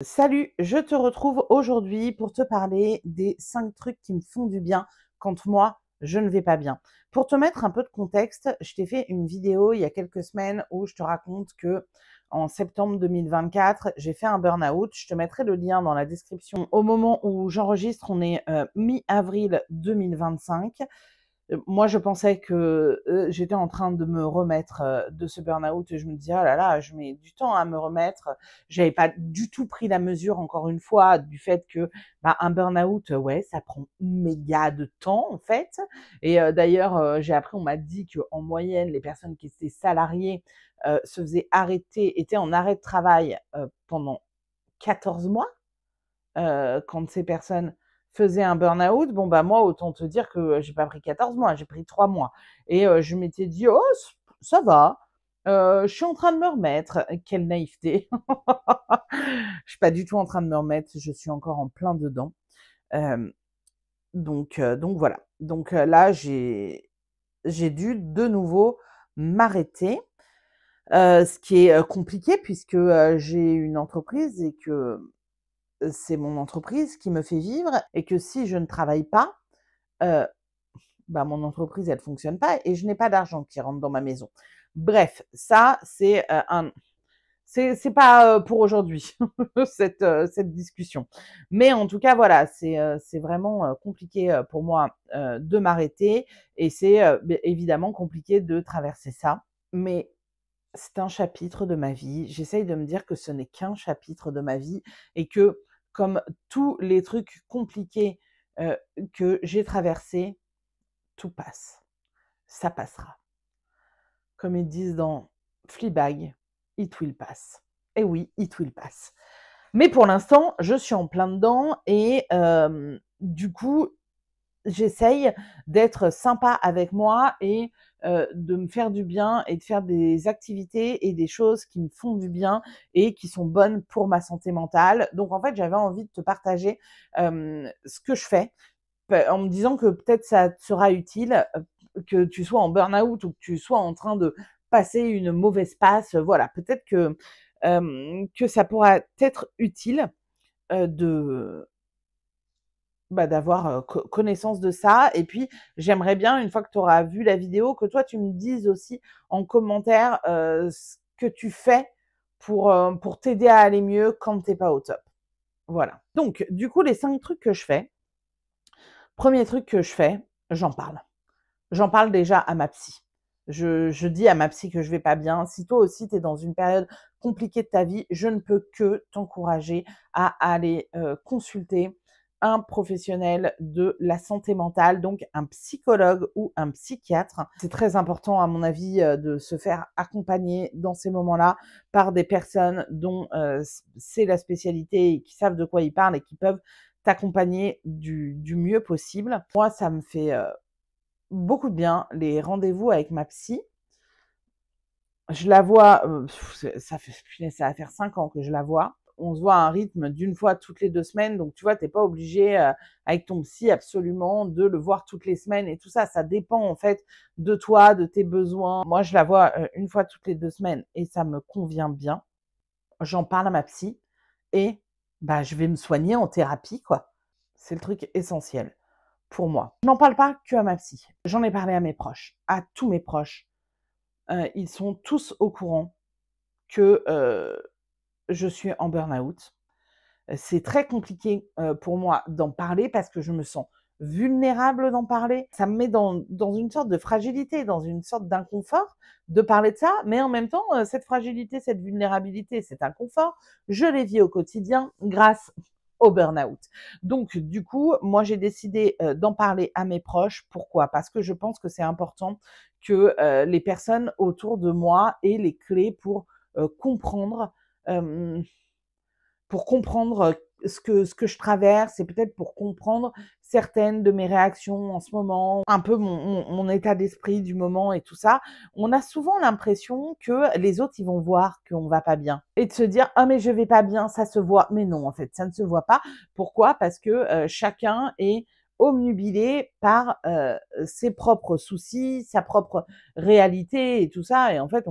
Salut, je te retrouve aujourd'hui pour te parler des 5 trucs qui me font du bien quand moi, je ne vais pas bien. Pour te mettre un peu de contexte, je t'ai fait une vidéo il y a quelques semaines où je te raconte que en septembre 2024, j'ai fait un burn-out. Je te mettrai le lien dans la description. Au moment où j'enregistre, on est mi-avril 2025. Moi, je pensais que j'étais en train de me remettre de ce burn-out et je me disais, oh là là, je mets du temps à me remettre. J'avais pas du tout pris la mesure, encore une fois, du fait que un burn-out, ouais, ça prend méga de temps, en fait. Et d'ailleurs, j'ai appris, on m'a dit qu'en moyenne, les personnes qui étaient salariées se faisaient arrêter, étaient en arrêt de travail pendant 14 mois quand ces personnes faisaient un burn-out. Bon, moi, autant te dire que j'ai pas pris 14 mois, j'ai pris 3 mois. Et je m'étais dit, oh, ça va, je suis en train de me remettre. Quelle naïveté. Je suis pas du tout en train de me remettre, je suis encore en plein dedans. Euh, donc voilà. Donc là, j'ai dû de nouveau m'arrêter. Ce qui est compliqué puisque j'ai une entreprise et que c'est mon entreprise qui me fait vivre et que si je ne travaille pas, heu, mon entreprise elle fonctionne pas et je n'ai pas d'argent qui rentre dans ma maison. Bref, ça c'est pas, pour aujourd'hui cette discussion. Mais en tout cas voilà, c'est vraiment, compliqué, pour moi, de m'arrêter et c'est, évidemment compliqué de traverser ça. Mais c'est un chapitre de ma vie. J'essaye de me dire que ce n'est qu'un chapitre de ma vie et que, comme tous les trucs compliqués que j'ai traversés, tout passe. Ça passera. Comme ils disent dans Fleabag, it will pass. Et oui, it will pass. Mais pour l'instant, je suis en plein dedans et du coup, j'essaye d'être sympa avec moi et de me faire du bien et de faire des activités et des choses qui me font du bien et qui sont bonnes pour ma santé mentale. Donc en fait, j'avais envie de te partager ce que je fais en me disant que peut-être ça te sera utile, que tu sois en burn-out ou que tu sois en train de passer une mauvaise passe. Voilà, peut-être que ça pourra être utile de d'avoir, connaissance de ça et puis j'aimerais bien une fois que tu auras vu la vidéo, que toi tu me dises aussi en commentaire, ce que tu fais pour t'aider à aller mieux quand tu es pas au top. Voilà. Donc du coup les 5 trucs que je fais, premier truc que je fais, j'en parle. J'en parle déjà à ma psy. Je dis à ma psy que je vais pas bien. Si toi aussi tu es dans une période compliquée de ta vie, je ne peux que t'encourager à aller, consulter un professionnel de la santé mentale, donc un psychologue ou un psychiatre. C'est très important à mon avis, de se faire accompagner dans ces moments-là par des personnes dont, c'est la spécialité et qui savent de quoi ils parlent et qui peuvent t'accompagner du mieux possible. Moi, ça me fait, beaucoup de bien, les rendez-vous avec ma psy. Je la vois, ça va faire 5 ans que je la vois. On se voit à un rythme d'une fois toutes les 2 semaines, donc tu vois, tu es pas obligé, avec ton psy absolument de le voir toutes les semaines et tout ça. Ça dépend en fait de toi, de tes besoins. Moi, je la vois, 1 fois toutes les 2 semaines et ça me convient bien. J'en parle à ma psy et je vais me soigner en thérapie, quoi. C'est le truc essentiel pour moi. Je n'en parle pas qu'à ma psy. J'en ai parlé à mes proches, à tous mes proches. Ils sont tous au courant que je suis en burn-out. C'est très compliqué pour moi d'en parler parce que je me sens vulnérable d'en parler. Ça me met dans une sorte de fragilité, dans une sorte d'inconfort de parler de ça, mais en même temps, cette fragilité, cette vulnérabilité, cet inconfort, je les vis au quotidien grâce au burn-out. Donc du coup, moi j'ai décidé d'en parler à mes proches. Pourquoi? Parce que je pense que c'est important que les personnes autour de moi aient les clés comprendre hem pour comprendre ce que je traverse et peut-être pour comprendre certaines de mes réactions en ce moment, un peu mon état d'esprit du moment et tout ça. On a souvent l'impression que les autres, ils vont voir qu'on va pas bien et de se dire: «Ah mais je vais pas bien, ça se voit». Mais non, en fait, ça ne se voit pas. Pourquoi? Parce que, chacun est obnubilé par, ses propres soucis, sa propre réalité et tout ça et en fait,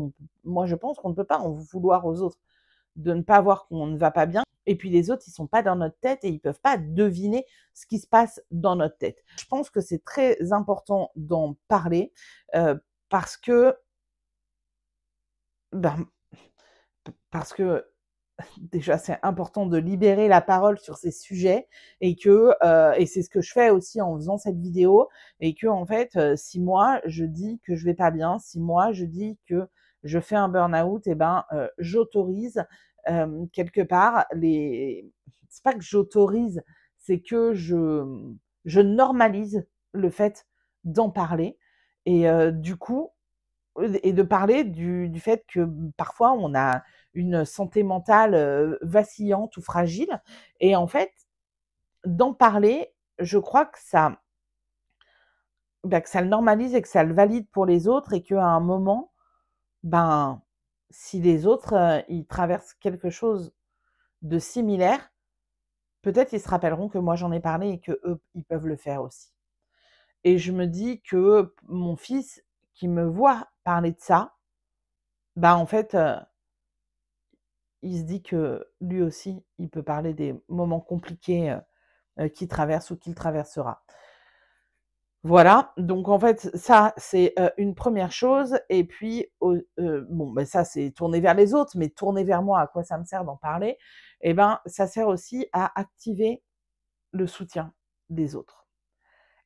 moi, je pense qu'on ne peut pas en vouloir aux autres de ne pas voir qu'on ne va pas bien. Et puis les autres, ils sont pas dans notre tête et ils peuvent pas deviner ce qui se passe dans notre tête. Je pense que c'est très important d'en parler, parce que, ben, parce que déjà, c'est important de libérer la parole sur ces sujets et que, et c'est ce que je fais aussi en faisant cette vidéo, et que en fait, si moi je dis que je vais pas bien, si moi je dis que je fais un burn-out, et ben, j'autorise, quelque part les c'est pas que j'autorise, c'est que je normalise le fait d'en parler, et du coup, et de parler du fait que parfois on a une santé mentale, vacillante ou fragile, et en fait, d'en parler, je crois que ça, bah, que ça le normalise et que ça le valide pour les autres, et qu'à un moment, ben, si les autres, ils traversent quelque chose de similaire, peut-être ils se rappelleront que moi j'en ai parlé et qu'eux, ils peuvent le faire aussi. Et je me dis que mon fils qui me voit parler de ça, bah, en fait, il se dit que lui aussi, il peut parler des moments compliqués, qu'il traverse ou qu'il traversera. Voilà, donc en fait, ça, c'est, une première chose, et puis bon, bah, ça, c'est tourner vers les autres, mais tourner vers moi, à quoi ça me sert d'en parler? Et ben, ça sert aussi à activer le soutien des autres.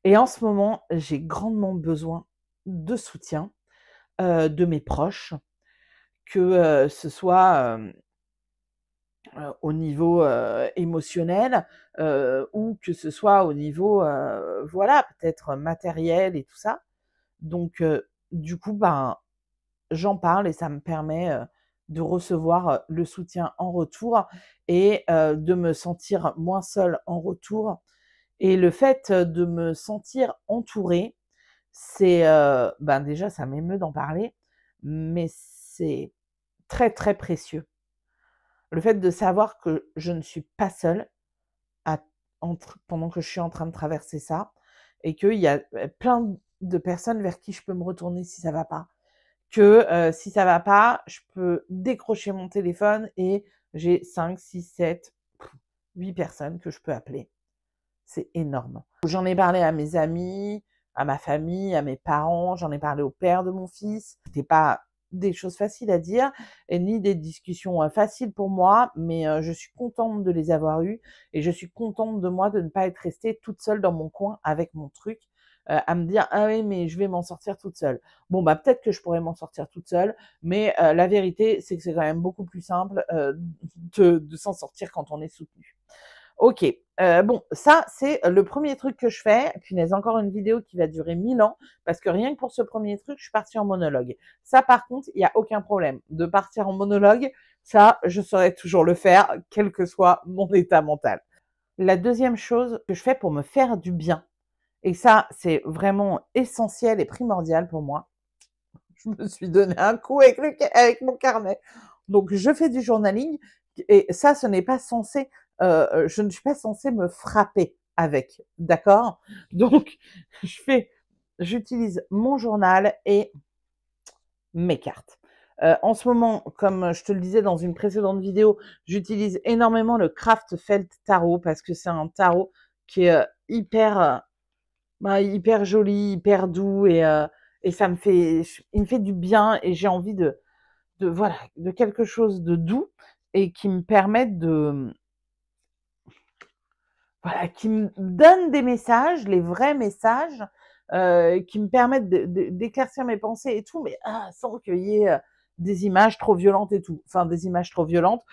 Et en ce moment, j'ai grandement besoin de soutien, de mes proches, que, ce soit, au niveau, émotionnel, ou que ce soit au niveau, voilà, peut-être matériel et tout ça. Donc du coup, ben, j'en parle et ça me permet, de recevoir, le soutien en retour, et de me sentir moins seule en retour, et le fait, de me sentir entourée, c'est, ben, déjà ça m'émeut d'en parler, mais c'est très, très précieux. Le fait de savoir que je ne suis pas seule à pendant que je suis en train de traverser ça, et qu'il y a, plein de personnes vers qui je peux me retourner si ça va pas. Que, si ça va pas, je peux décrocher mon téléphone et j'ai 5, 6, 7, 8 personnes que je peux appeler. C'est énorme. J'en ai parlé à mes amis, à ma famille, à mes parents, j'en ai parlé au père de mon fils. C'était pas des choses faciles à dire, et ni des discussions, faciles pour moi, mais je suis contente de les avoir eues, et je suis contente de moi de ne pas être restée toute seule dans mon coin avec mon truc, à me dire: «Ah oui, mais je vais m'en sortir toute seule». Bon, bah, peut-être que je pourrais m'en sortir toute seule, mais la vérité, c'est que c'est quand même beaucoup plus simple, de s'en sortir quand on est soutenu. OK, bon, ça, c'est le premier truc que je fais. Punaise, encore une vidéo qui va durer 1000 ans, parce que rien que pour ce premier truc, je suis partie en monologue. Ça, par contre, il y a aucun problème de partir en monologue. Ça, je saurais toujours le faire, quel que soit mon état mental. La deuxième chose que je fais pour me faire du bien, et ça, c'est vraiment essentiel et primordial pour moi, je me suis donné un coup avec mon carnet. Donc je fais du journaling, et ça, ce n'est pas censé, je ne suis pas censée me frapper avec, d'accord? Donc j'utilise mon journal et mes cartes. En ce moment, comme je te le disais dans une précédente vidéo, j'utilise énormément le Kraftfeld Tarot, parce que c'est un tarot qui est, hyper joli, hyper doux, et ça me fait il me fait du bien, et j'ai envie de voilà, de quelque chose de doux, et qui me permette de, voilà, qui me donne des messages, les vrais messages, qui me permettent d'éclaircir mes pensées et tout, mais sans qu'il y ait, des images trop violentes et tout. Enfin, des images trop violentes.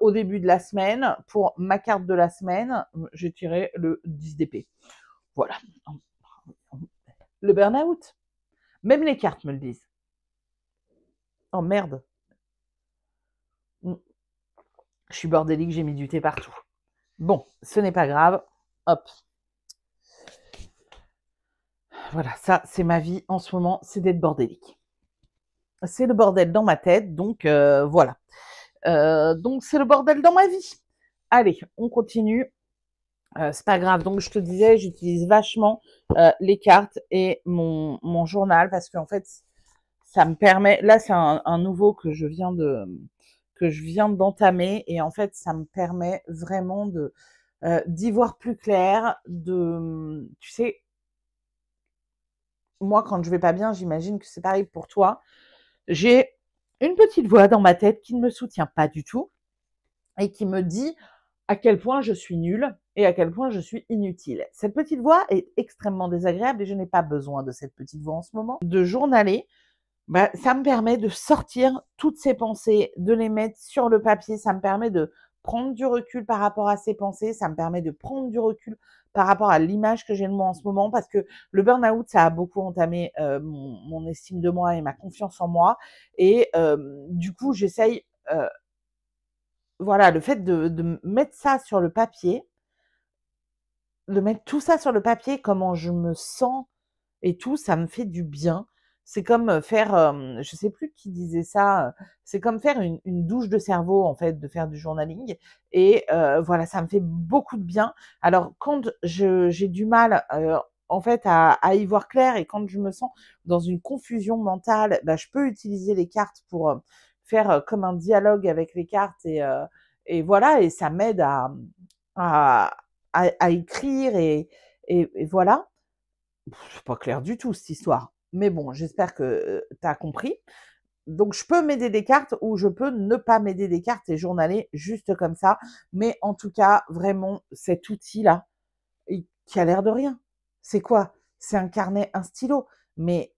Au début de la semaine, pour ma carte de la semaine, j'ai tiré le 10 d'épée. Voilà. Le burn-out. Même les cartes me le disent. Oh merde. Je suis bordélique, j'ai mis du thé partout. Bon, ce n'est pas grave. Hop. Voilà, ça, c'est ma vie en ce moment, c'est d'être bordélique. C'est le bordel dans ma tête, donc voilà. Donc c'est le bordel dans ma vie. Allez, on continue. C'est pas grave. Donc je te disais, j'utilise vachement les cartes et mon journal, parce qu'en fait, ça me permet. Là, c'est un nouveau que je viens que je viens d'entamer et en fait, ça me permet vraiment d'y voir plus clair, tu sais, moi, quand je vais pas bien, j'imagine que c'est pareil pour toi. J'ai une petite voix dans ma tête qui ne me soutient pas du tout et qui me dit à quel point je suis nulle et à quel point je suis inutile. Cette petite voix est extrêmement désagréable et je n'ai pas besoin de cette petite voix en ce moment. De journaler, bah, ça me permet de sortir toutes ces pensées, de les mettre sur le papier. Ça me permet de prendre du recul par rapport à ces pensées. Ça me permet de prendre du recul par rapport à l'image que j'ai de moi en ce moment, parce que le burn-out, ça a beaucoup entamé mon estime de moi et ma confiance en moi. Et du coup, j'essaye, voilà, le fait de mettre ça sur le papier, de mettre tout ça sur le papier, comment je me sens et tout, ça me fait du bien. C'est comme faire, je sais plus qui disait ça, c'est comme faire une douche de cerveau en fait, de faire du journaling et voilà, ça me fait beaucoup de bien. Alors quand j'ai du mal, en fait à y voir clair et quand je me sens dans une confusion mentale, bah, je peux utiliser les cartes pour, faire, comme un dialogue avec les cartes et voilà et ça m'aide à à écrire et voilà. C'est pas clair du tout cette histoire. Mais bon, j'espère que tu as compris. Donc je peux m'aider des cartes ou je peux ne pas m'aider des cartes et journaler juste comme ça. Mais en tout cas, vraiment, cet outil-là, qui a l'air de rien. C'est quoi? C'est un carnet, un stylo. Mais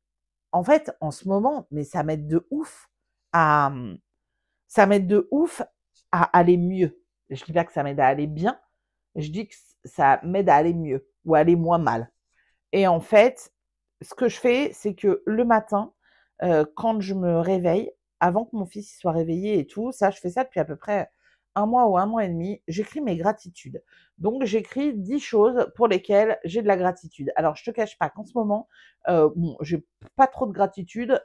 en fait, en ce moment, mais ça m'aide de ouf à, ça m'aide de ouf à aller mieux. Je dis pas que ça m'aide à aller bien, je dis que ça m'aide à aller mieux ou à aller moins mal. Et en fait, ce que je fais, c'est que le matin, quand je me réveille, avant que mon fils soit réveillé et tout, ça, je fais ça depuis à peu près 1 mois ou 1 mois et demi, j'écris mes gratitudes. Donc j'écris 10 choses pour lesquelles j'ai de la gratitude. Alors je te cache pas qu'en ce moment, bon, j'ai pas trop de gratitude,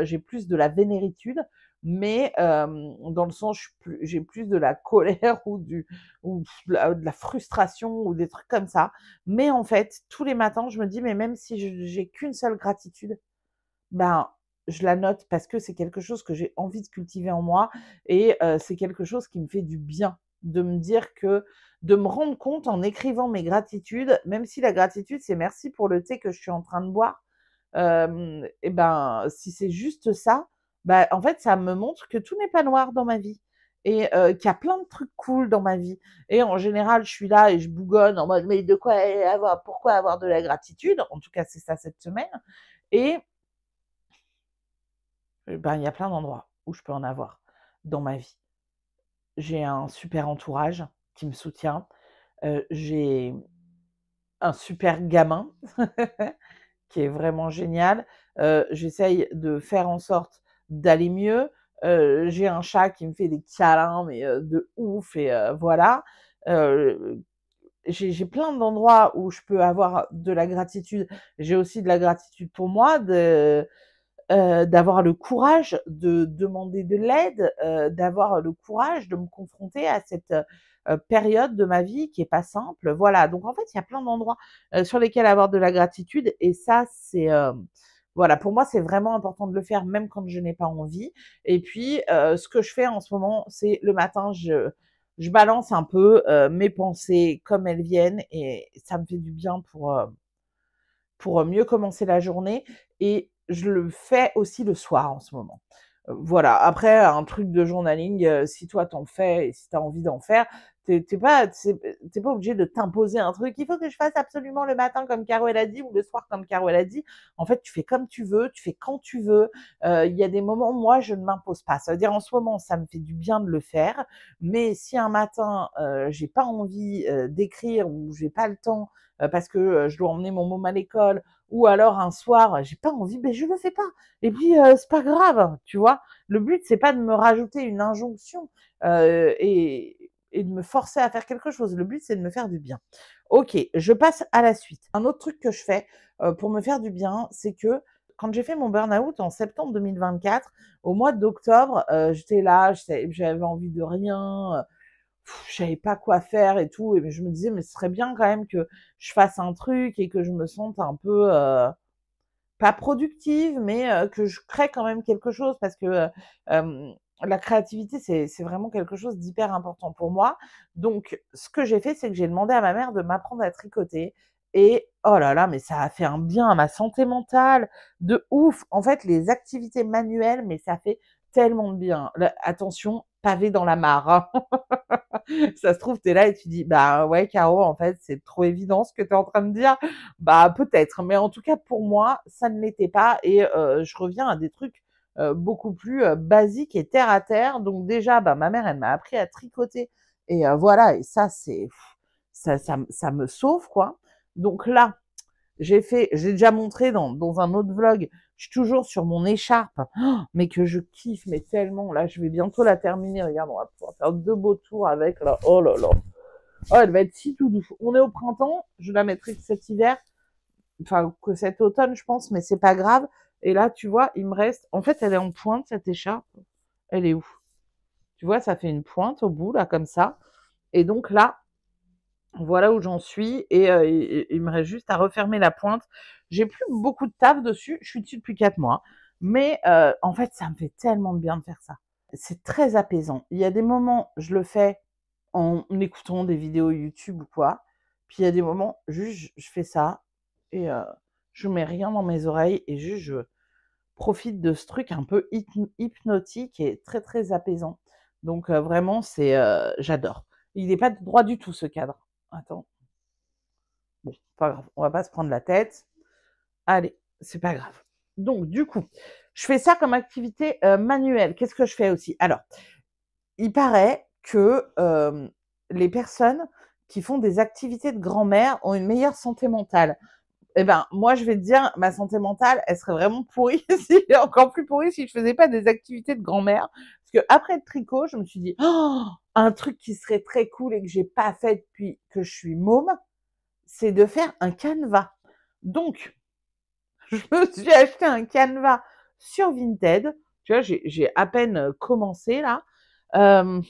j'ai plus de la vénéritude, mais dans le sens, j'ai plus de la colère ou de la frustration ou des trucs comme ça. Mais en fait, tous les matins, je me dis: «Mais même si j'ai qu'une seule gratitude, ben, je la note parce que c'est quelque chose que j'ai envie de cultiver en moi et c'est quelque chose qui me fait du bien de me dire de me rendre compte en écrivant mes gratitudes, même si la gratitude, c'est merci pour le thé que je suis en train de boire, et ben, si c'est juste ça, bah, en fait, ça me montre que tout n'est pas noir dans ma vie et qu'il y a plein de trucs cool dans ma vie et en général, je suis là et je bougonne en mode: «Mais de quoi avoir pourquoi avoir de la gratitude?» En tout cas, c'est ça cette semaine et ben, il y a plein d'endroits où je peux en avoir dans ma vie. J'ai un super entourage qui me soutient, j'ai un super gamin qui est vraiment génial. J'essaye de faire en sorte d'aller mieux. J'ai un chat qui me fait des câlins, mais de ouf et voilà. Heu, j'ai plein d'endroits où je peux avoir de la gratitude. J'ai aussi de la gratitude pour moi, d'avoir le courage de demander de l'aide, d'avoir le courage de me confronter à cette, période de ma vie qui est pas simple. Voilà, donc en fait, il y a plein d'endroits, sur lesquels avoir de la gratitude et ça, c'est, voilà, pour moi, c'est vraiment important de le faire même quand je n'ai pas envie et puis, ce que je fais en ce moment, c'est le matin, je balance un peu, mes pensées comme elles viennent et ça me fait du bien pour mieux commencer la journée et je le fais aussi le soir en ce moment. Voilà, après un truc de journaling, si toi t'en fais et si tu as envie d'en faire, tu pas obligé de t'imposer un truc: «Il faut que je fasse absolument le matin comme Caro elle a dit ou le soir comme Caro elle a dit». En fait, tu fais comme tu veux, tu fais quand tu veux. Il y a des moments, moi, je ne m'impose pas. Ça veut dire en ce moment, ça me fait du bien de le faire, mais si un matin, j'ai pas envie, d'écrire ou j'ai pas le temps, parce que, je dois emmener mon môme à l'école ou alors un soir, j'ai pas envie, beh, je le fais pas et puis, c'est pas grave, tu vois? Le but, c'est pas de me rajouter une injonction, et de me forcer à faire quelque chose. Le but, c'est de me faire du bien. OK, je passe à la suite. Un autre truc que je fais, pour me faire du bien, c'est que quand j'ai fait mon burn-out en septembre 2024, au mois d'octobre, j'étais là, j'avais envie de rien, je savais pas quoi faire et tout et je me disais: «Mais ce serait bien quand même que je fasse un truc et que je me sente un peu, pas productive, mais que je crée quand même quelque chose» parce que, la créativité, c'est vraiment quelque chose d'hyper important pour moi. Donc, ce que j'ai fait, c'est que j'ai demandé à ma mère de m'apprendre à tricoter et oh là là, mais ça a fait un bien à ma santé mentale de ouf. En fait, les activités manuelles, mais ça fait tellement de bien. Là, attention, pavé dans la mare, hein. Ça se trouve, tu es là et tu dis: «Bah, ouais, Caro, en fait, c'est trop évident ce que tu es en train de dire». Bah, peut-être, mais en tout cas, pour moi, ça ne l'était pas et je reviens à des trucs, beaucoup plus, basiques et terre à terre. Donc déjà, bah, ma mère, elle m'a appris à tricoter et voilà et ça, c'est ça me sauve, quoi. Donc là, j'ai déjà montré dans un autre vlog, je suis toujours sur mon écharpe, oh, mais que je kiffe, mais tellement. Là, je vais bientôt la terminer. Regarde, on va pouvoir faire 2 beaux tours avec, là. Oh là là. Oh, elle va être si tout doux. On est au printemps, je la mettrai que cet hiver, enfin, que cet automne, je pense, mais c'est pas grave. Et là, tu vois, il me reste, en fait, elle est en pointe, cette écharpe. Elle est où? Tu vois, ça fait une pointe au bout, là, comme ça. Et donc là, voilà où j'en suis et il me reste juste à refermer la pointe. J'ai plus beaucoup de taf dessus, je suis dessus depuis 4 mois, mais en fait, ça me fait tellement de bien de faire ça. C'est très apaisant. Il y a des moments, je le fais en écoutant des vidéos YouTube ou quoi, puis il y a des moments, juste je fais ça et je mets rien dans mes oreilles et juste je profite de ce truc un peu hypnotique et très, très apaisant. Donc vraiment, c'est, j'adore. Il est pas droit du tout ce cadre. Attends. Bon, pas grave, on va pas se prendre la tête. Allez, c'est pas grave. Donc, du coup, je fais ça comme activité manuelle. Qu'est-ce que je fais aussi? Alors, il paraît que les personnes qui font des activités de grand-mère ont une meilleure santé mentale. Eh ben, moi, je vais te dire, ma santé mentale, elle serait vraiment pourrie, encore plus pourrie si je faisais pas des activités de grand-mère. Parce que après le tricot, je me suis dit, oh, un truc qui serait très cool et que j'ai pas fait depuis que je suis môme, c'est de faire un canevas. Donc, je me suis acheté un canevas sur Vinted. Tu vois, j'ai à peine commencé là. Euh,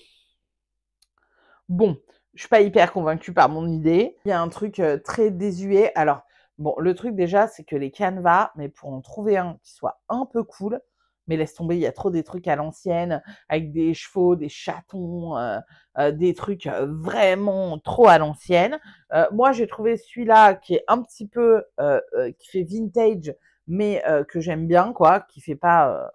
bon, je suis pas hyper convaincue par mon idée. Il y a un truc très désuet. Alors, bon, le truc déjà, c'est que les canevas, mais pour en trouver un qui soit un peu cool, mais laisse tomber, il y a trop des trucs à l'ancienne, avec des chevaux, des chatons, des trucs vraiment trop à l'ancienne. Moi, j'ai trouvé celui-là qui est un petit peu, qui fait vintage, mais que j'aime bien, quoi, qui fait pas...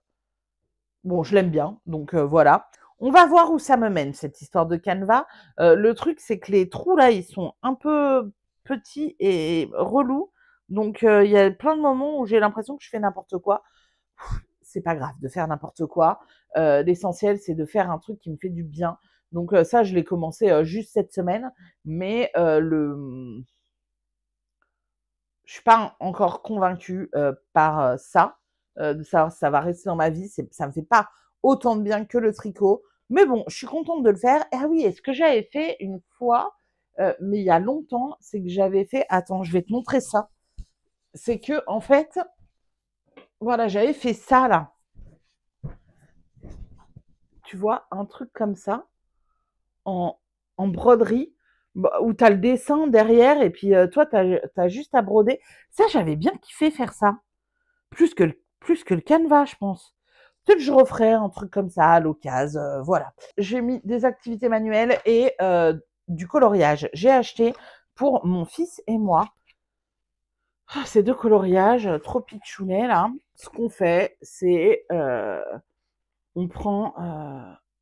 bon, je l'aime bien, donc voilà. On va voir où ça me mène, cette histoire de canevas. Le truc, c'est que les trous, là, ils sont un peu petits et relous. Donc, il y a plein de moments où j'ai l'impression que je fais n'importe quoi. C'est pas grave de faire n'importe quoi. L'essentiel, c'est de faire un truc qui me fait du bien. Donc ça, je l'ai commencé juste cette semaine, mais je suis pas encore convaincue par ça, de savoir si ça va rester dans ma vie. Ça me fait pas autant de bien que le tricot, mais bon, je suis contente de le faire. Et ah oui, et ce que j'avais fait une fois, mais il y a longtemps, c'est que j'avais fait. Attends, je vais te montrer ça. C'est que en fait, voilà, j'avais fait ça là. Tu vois, un truc comme ça en, en broderie, bah, où tu as le dessin derrière et puis toi, tu as juste à broder. Ça, j'avais bien kiffé faire ça. Plus que le canevas, je pense. Peut-être que je referai un truc comme ça à l'occasion, voilà. J'ai mis des activités manuelles et du coloriage. J'ai acheté pour mon fils et moi ces 2 coloriages trop pitchounets là. Ce qu'on fait, c'est on prend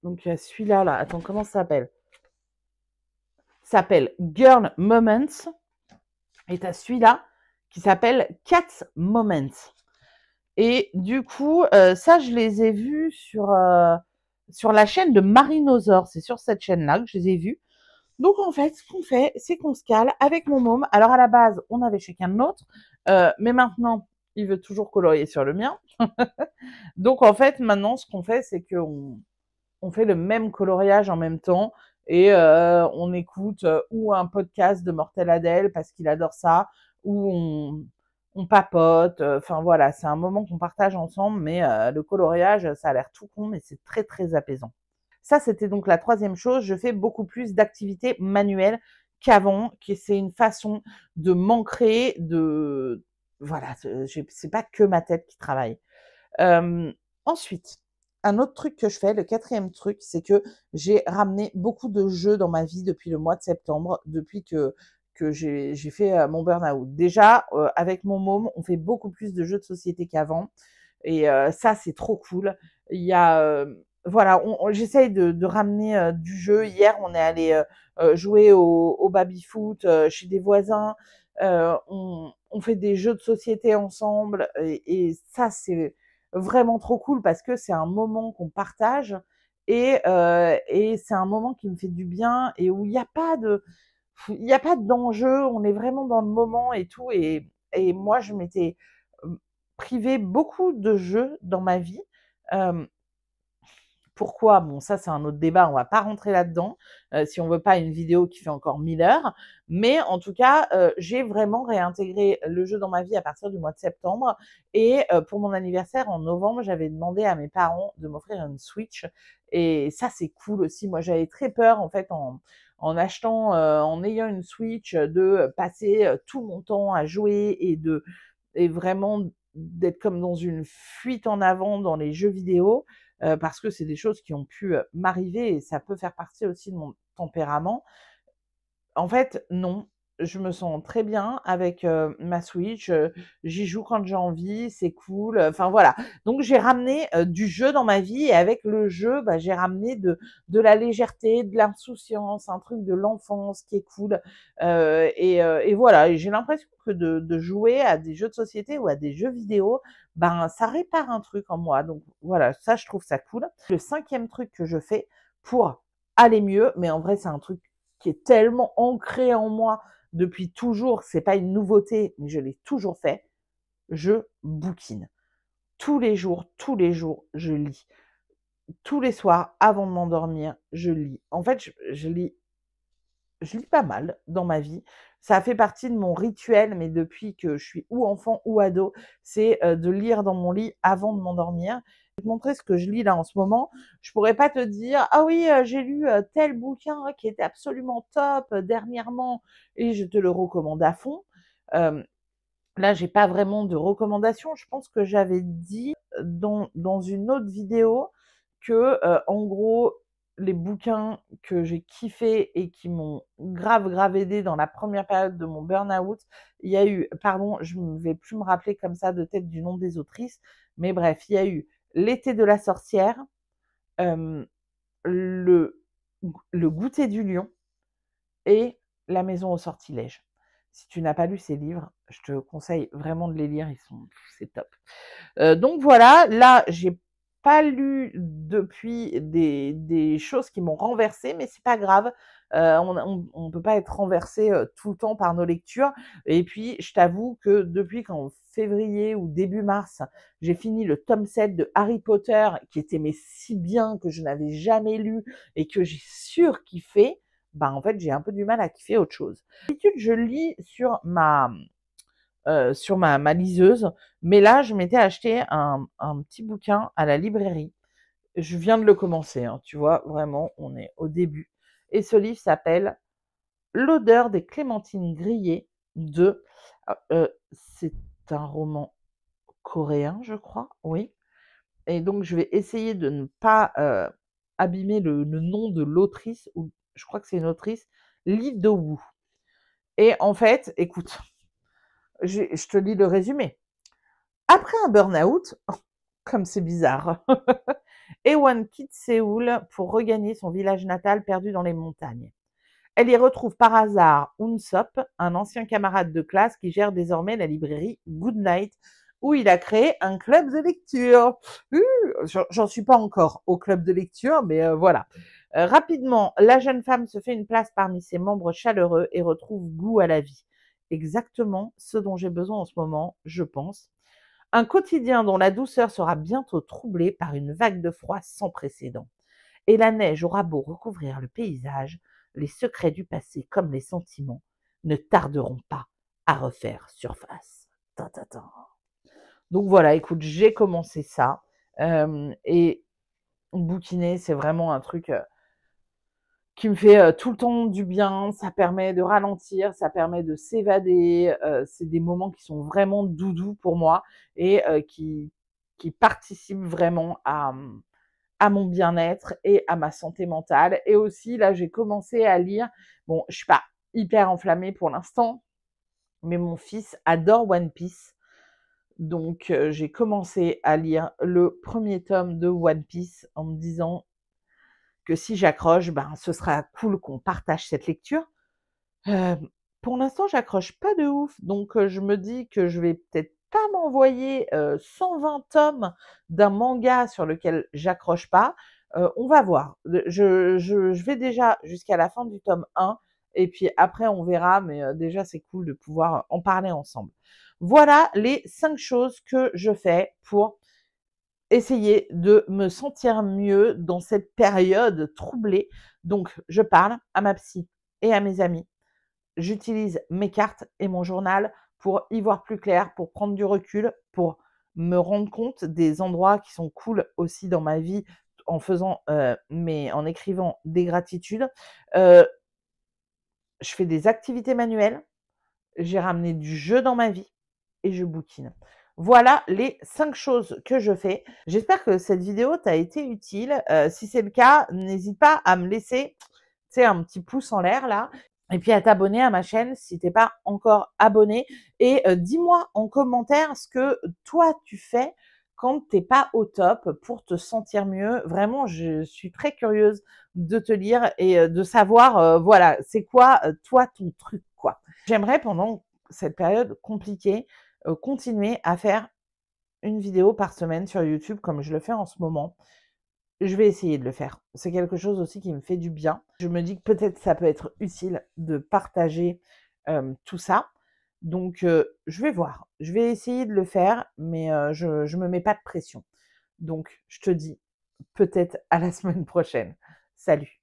donc il y a celui-là là. Attends, comment ça s'appelle? Ça s'appelle Girl Moments et tu as celui-là qui s'appelle Cat Moments. Et du coup, ça, je les ai vus sur la chaîne de Marinosaure. C'est sur cette chaîne-là que je les ai vus. Donc, en fait, ce qu'on fait, c'est qu'on se cale avec mon môme. Alors, à la base, on avait chacun le nôtre, mais maintenant, il veut toujours colorier sur le mien. Donc, en fait, maintenant, ce qu'on fait, c'est qu'on fait le même coloriage en même temps et on écoute ou un podcast de Mortel Adèle parce qu'il adore ça, ou on papote. Enfin voilà, c'est un moment qu'on partage ensemble, mais le coloriage, ça a l'air tout con, mais c'est très très apaisant. Ça, c'était donc la troisième chose. Je fais beaucoup plus d'activités manuelles qu'avant, que c'est une façon de m'ancrer, voilà, c'est pas que ma tête qui travaille. Ensuite, un autre truc que je fais, le 4e truc, c'est que j'ai ramené beaucoup de jeux dans ma vie depuis le mois de septembre, depuis que j'ai fait, mon burn-out. Déjà, avec mon môme, on fait beaucoup plus de jeux de société qu'avant et ça, c'est trop cool. Il y a, voilà, on j'essaye de ramener, du jeu. Hier, on est allé jouer au baby-foot, chez des voisins. On fait des jeux de société ensemble et ça, c'est vraiment trop cool parce que c'est un moment qu'on partage et c'est un moment qui me fait du bien et où il y a pas d'enjeu, on est vraiment dans le moment et tout et moi je m'étais, privée beaucoup de jeux dans ma vie, hem pourquoi? Bon, ça, c'est un autre débat, on va pas rentrer là-dedans, si on veut pas une vidéo qui fait encore 1000 heures. Mais en tout cas, j'ai vraiment réintégré le jeu dans ma vie à partir du mois de septembre et pour mon anniversaire en novembre, j'avais demandé à mes parents de m'offrir une Switch et ça, c'est cool aussi. Moi, j'avais très peur en fait en achetant, en ayant une Switch, de passer, tout mon temps à jouer et vraiment d'être comme dans une fuite en avant dans les jeux vidéo parce que c'est des choses qui ont pu, m'arriver et ça peut faire partie aussi de mon tempérament. En fait, non. Je me sens très bien avec, ma Switch, j'y joue quand j'ai envie, c'est cool, enfin voilà. Donc j'ai ramené, du jeu dans ma vie et avec le jeu, bah, j'ai ramené de la légèreté, de l'insouciance, un truc de l'enfance qui est cool, et voilà et j'ai l'impression que de jouer à des jeux de société ou à des jeux vidéo, ben, ça répare un truc en moi. Donc voilà, ça je trouve ça cool. Le 5e truc que je fais pour aller mieux, mais en vrai c'est un truc qui est tellement ancré en moi depuis toujours, c'est pas une nouveauté, mais je l'ai toujours fait, je bouquine. Tous les jours, je lis. Tous les soirs, avant de m'endormir, je lis. En fait, je lis pas mal dans ma vie. Ça a fait partie de mon rituel, mais depuis que je suis ou enfant ou ado, c'est de lire dans mon lit avant de m'endormir. Je vais te montrer ce que je lis là en ce moment. Je pourrais pas te dire ah oui j'ai lu tel bouquin qui était absolument top dernièrement et je te le recommande à fond. Euh, Là j'ai pas vraiment de recommandation. Je pense que j'avais dit dans une autre vidéo que en gros les bouquins que j'ai kiffés et qui m'ont grave aidé dans la première période de mon burn-out, il y a eu, pardon, je ne vais plus me rappeler comme ça de tête du nom des autrices, mais bref, il y a eu L'été de la sorcière, euh, le, le goûter du lion et La maison au sortilège. Si tu n'as pas lu ces livres, je te conseille vraiment de les lire, c'est top. Donc voilà, là, j'ai pas lu depuis des choses qui m'ont renversée, mais c'est pas grave. On peut pas être renversé tout le temps par nos lectures. Et puis, je t'avoue que depuis qu'en février ou début mars, j'ai fini le tome 7 de Harry Potter, qui était mais si bien que je n'avais jamais lu et que j'ai surkiffé, bah en fait, j'ai un peu du mal à kiffer autre chose. D'habitude, je lis sur ma liseuse. Mais là, je m'étais acheté un petit bouquin à la librairie. Je viens de le commencer, hein, tu vois, vraiment, on est au début. Et ce livre s'appelle L'odeur des clémentines grillées de... c'est un roman coréen, je crois, oui. Et donc, je vais essayer de ne pas abîmer le nom de l'autrice, ou je crois que c'est une autrice, Lee Do-woo. Et en fait, écoute, je te lis le résumé. Après un burn-out, comme c'est bizarre, Ewan quitte Séoul pour regagner son village natal perdu dans les montagnes. Elle y retrouve par hasard Unsop, un ancien camarade de classe qui gère désormais la librairie Goodnight, où il a créé un club de lecture. J'en suis pas encore au club de lecture, mais voilà. Rapidement, la jeune femme se fait une place parmi ses membres chaleureux et retrouve goût à la vie. Exactement ce dont j'ai besoin en ce moment, je pense. Un quotidien dont la douceur sera bientôt troublée par une vague de froid sans précédent. Et la neige aura beau recouvrir le paysage, les secrets du passé comme les sentiments ne tarderont pas à refaire surface. Ta, ta, ta. Donc voilà, écoute, j'ai commencé ça. Et bouquiner, c'est vraiment un truc qui me fait tout le temps du bien. Ça permet de ralentir, ça permet de s'évader. C'est des moments qui sont vraiment doudous pour moi et qui participent vraiment à mon bien-être et à ma santé mentale. Et aussi, là, j'ai commencé à lire. Bon, je suis pas hyper enflammée pour l'instant, mais mon fils adore One Piece. Donc, j'ai commencé à lire le premier tome de One Piece en me disant que si j'accroche, ben, ce sera cool qu'on partage cette lecture. Pour l'instant, j'accroche pas de ouf, donc je me dis que je vais peut-être pas m'envoyer, 120 tomes d'un manga sur lequel j'accroche pas. On va voir. Je vais déjà jusqu'à la fin du tome 1 et puis après on verra, mais déjà c'est cool de pouvoir en parler ensemble. Voilà les 5 choses que je fais pour essayer de me sentir mieux dans cette période troublée. Donc je parle à ma psy et à mes amis. J'utilise mes cartes et mon journal pour y voir plus clair, pour prendre du recul, pour me rendre compte des endroits qui sont cool aussi dans ma vie en faisant, en écrivant des gratitudes. Heu, je fais des activités manuelles, j'ai ramené du jeu dans ma vie et je bouquine. Voilà les 5 choses que je fais. J'espère que cette vidéo t'a été utile. Si c'est le cas, n'hésite pas à me laisser, tu sais, un petit pouce en l'air là et puis à t'abonner à ma chaîne si t'es pas encore abonné et dis-moi en commentaire ce que toi tu fais quand t'es pas au top pour te sentir mieux. Vraiment, je suis très curieuse de te lire et de savoir, voilà, c'est quoi, toi ton truc, quoi. J'aimerais pendant cette période compliquée, continuer à faire une vidéo par semaine sur YouTube comme je le fais en ce moment. Je vais essayer de le faire. C'est quelque chose aussi qui me fait du bien. Je me dis que peut-être ça peut être utile de partager, tout ça. Donc je vais voir. Je vais essayer de le faire, mais je me mets pas de pression. Donc je te dis peut-être à la semaine prochaine. Salut.